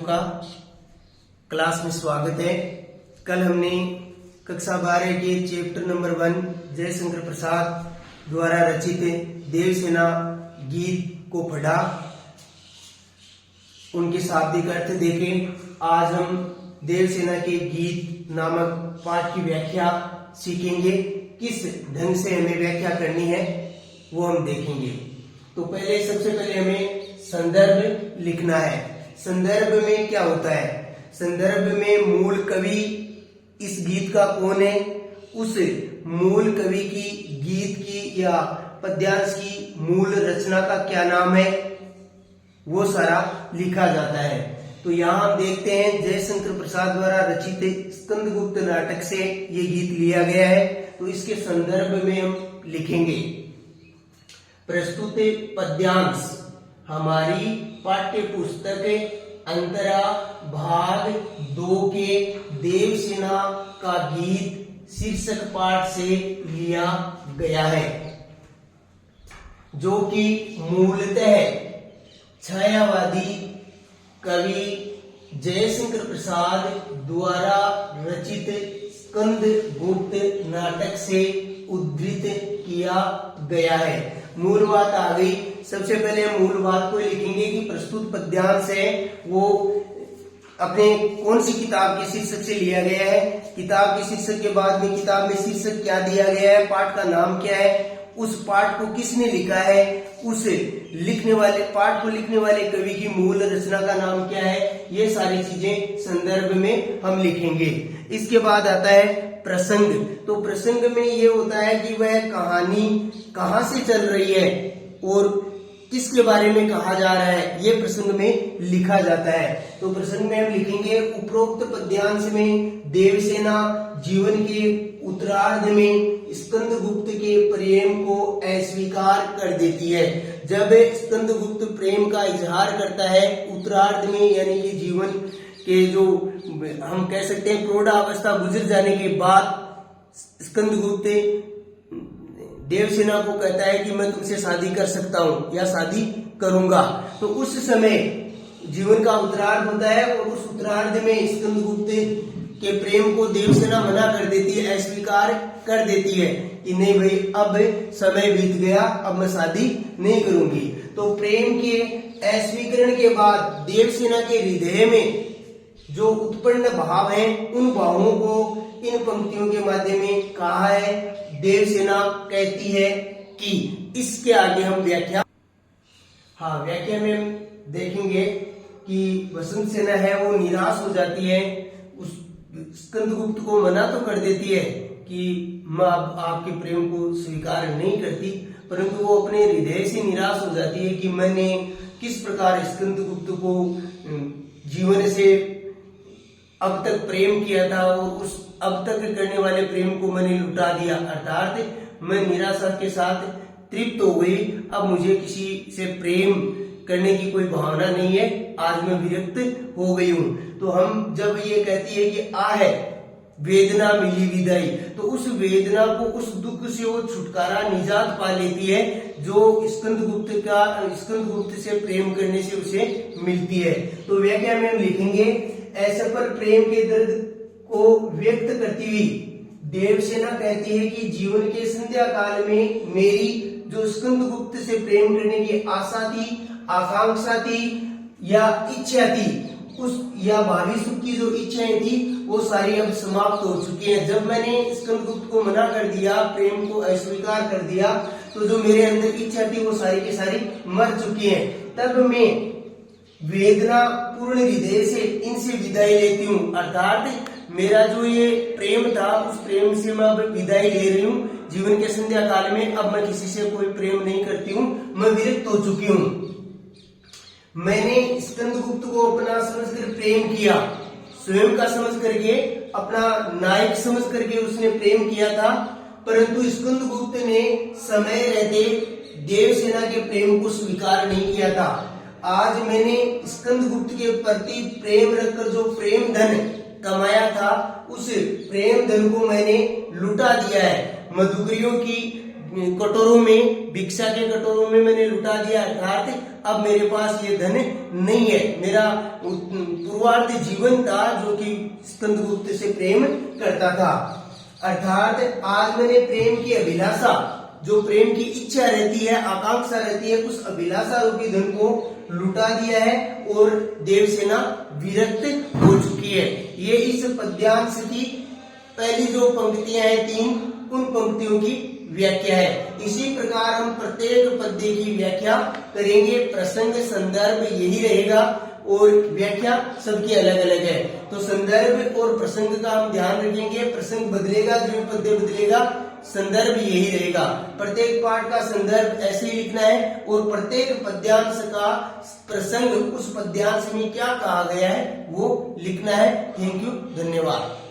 का क्लास में स्वागत है। कल हमने कक्षा 12 के चैप्टर नंबर 1 जयशंकर प्रसाद द्वारा रचित देवसेना गीत को पढ़ा, उनके शाब्दिक अर्थ देखे। आज हम देवसेना के गीत नामक पाठ की व्याख्या सीखेंगे। किस ढंग से हमें व्याख्या करनी है वो हम देखेंगे। तो सबसे पहले हमें संदर्भ लिखना है। संदर्भ में क्या होता है? संदर्भ में मूल कवि इस गीत का कौन है, उस मूल कवि की गीत की या पद्यांश की मूल रचना का क्या नाम है, वो सारा लिखा जाता है। तो यहाँ हम देखते हैं जयशंकर प्रसाद द्वारा रचित स्कंदगुप्त नाटक से ये गीत लिया गया है। तो इसके संदर्भ में हम लिखेंगे। प्रस्तुत पद्यांश हमारी पाठ्य पुस्तक अंतरा भाग 2 के देवसेना का गीत शीर्षक पाठ से लिया गया है, जो कि मूलतः छायावादी कवि जयशंकर प्रसाद द्वारा रचित स्कंदगुप्त नाटक से उद्धृत किया गया है। मूल बात आ गई। सबसे पहले मूल बात को लिखेंगे कि प्रस्तुत पद्यांश है वो अपने कौन सी किताब के शीर्षक से लिया गया है। किताब के शीर्षक के बाद में किताब में शीर्षक क्या दिया गया है, पाठ का नाम क्या है, उस पाठ को किसने लिखा है, उस पाठ को लिखने वाले कवि की मूल रचना का नाम क्या है, ये सारी चीजें संदर्भ में हम लिखेंगे। इसके बाद आता है प्रसंग। तो प्रसंग में ये होता है कि वह कहानी कहाँ से चल रही है और किसके बारे में कहा जा रहा है, ये प्रसंग में लिखा जाता है। तो प्रसंग में हम लिखेंगे उपरोक्त पद्यांश में देवसेना जीवन के उत्तरार्ध में स्कंदगुप्त के प्रेम को अस्वीकार कर देती है। जब स्कंदगुप्त प्रेम का इजहार करता है उत्तरार्ध में, यानी कि जीवन के जो हम कह सकते हैं प्रौढ़ावस्था गुजर जाने के बाद, स्कंदगुप्त देवसेना को कहता है कि मैं तुमसे शादी कर सकता हूं या शादी करूंगा। तो उस समय जीवन का उत्तरार्ध होता है और उस उत्तरार्ध में स्कंदगुप्त के प्रेम को देवसेना मना कर देती है, अस्वीकार कर देती है कि नहीं भाई, अब समय बीत गया, अब मैं शादी नहीं करूंगी। तो प्रेम के अस्वीकरण के बाद देवसेना के हृदय में जो उत्पन्न भाव है, उन भावों को इन पंक्तियों के माध्यम में कहा है। देवसेना कहती है कि इसके आगे हम व्याख्या में हम देखेंगे कि वसंत सेना है वो निराश हो जाती है, उस स्कंदगुप्त को मना तो कर देती है कि मैं अब आपके प्रेम को स्वीकार नहीं करती, परंतु वो अपने हृदय से निराश हो जाती है कि मैंने किस प्रकार स्कंदगुप्त को जीवन से अब तक प्रेम किया था और उस अब तक करने वाले प्रेम को मैंने लुटा दिया, अर्थात मैं निराशा के साथ तृप्त हो गई। अब मुझे किसी से प्रेम करने की कोई भावना नहीं है, आज मैं विरक्त हो गई हूँ। तो हम जब ये कहती है कि आहे वेदना मिली विदाई, तो उस वेदना को, उस दुख से वो छुटकारा, निजात पा लेती है जो स्कंदगुप्त से प्रेम करने से उसे मिलती है। तो व्याख्या में हम लिखेंगे, ऐसा पर प्रेम के दर्द को व्यक्त करती हुई देवसेना कहती है कि जीवन के संध्या काल में मेरी जो स्कंदगुप्त से प्रेम करने की आशा थी, आकांक्षा थी या इच्छा थी, उस या भावी सुख की जो इच्छाएं थी वो सारी अब समाप्त हो चुकी हैं। जब मैंने स्कंदगुप्त को मना कर दिया, प्रेम को अस्वीकार कर दिया, तो जो मेरे अंदर इच्छा थी वो सारी की सारी मर चुकी है। तब मैं वेदना पूर्ण हृदय से इनसे विदाई लेती हूँ, अर्थात मेरा जो ये प्रेम था उस प्रेम से मैं अब विदाई ले रही हूँ। जीवन के संध्या काल में अब मैं किसी से कोई प्रेम नहीं करती हूँ, मैं विरक्त हो चुकी हूँ। मैंने स्कंदगुप्त को अपना समझकर प्रेम किया, स्वयं का समझ करके, अपना नायक समझ करके उसने प्रेम किया था, परंतु स्कंदगुप्त ने समय रहते देवसेना के प्रेम को स्वीकार नहीं किया था। आज मैंने स्कंदगुप्त के प्रति प्रेम रखकर जो प्रेम धन कमाया था, उस प्रेम धन को मैंने लुटा दिया है। मधुकरियों की कटोरों में, भिक्षा के कटोरों में मैंने लुटा दिया, अर्थात अब मेरे पास ये धन नहीं है। मेरा पूर्वार्ध जीवन था जो कि स्कंदगुप्त से प्रेम करता था, अर्थात आज मैंने प्रेम की अभिलाषा, जो प्रेम की इच्छा रहती है, आकांक्षा रहती है, उस अभिलाषा रूपी धन को लुटा दिया है और देवसेना विरक्त हो चुकी है। ये इस पद्यांश की पहली जो पंक्तियां हैं 3, उन पंक्तियों की व्याख्या है। इसी प्रकार हम प्रत्येक पद्य की व्याख्या करेंगे। प्रसंग संदर्भ यही रहेगा और व्याख्या सबकी अलग अलग है। तो संदर्भ और प्रसंग का हम ध्यान रखेंगे। प्रसंग बदलेगा, जो पद्य बदलेगा, संदर्भ यही रहेगा। प्रत्येक पाठ का संदर्भ ऐसे ही लिखना है और प्रत्येक पद्यांश का प्रसंग उस पद्यांश में क्या कहा गया है वो लिखना है। थैंक यू, धन्यवाद।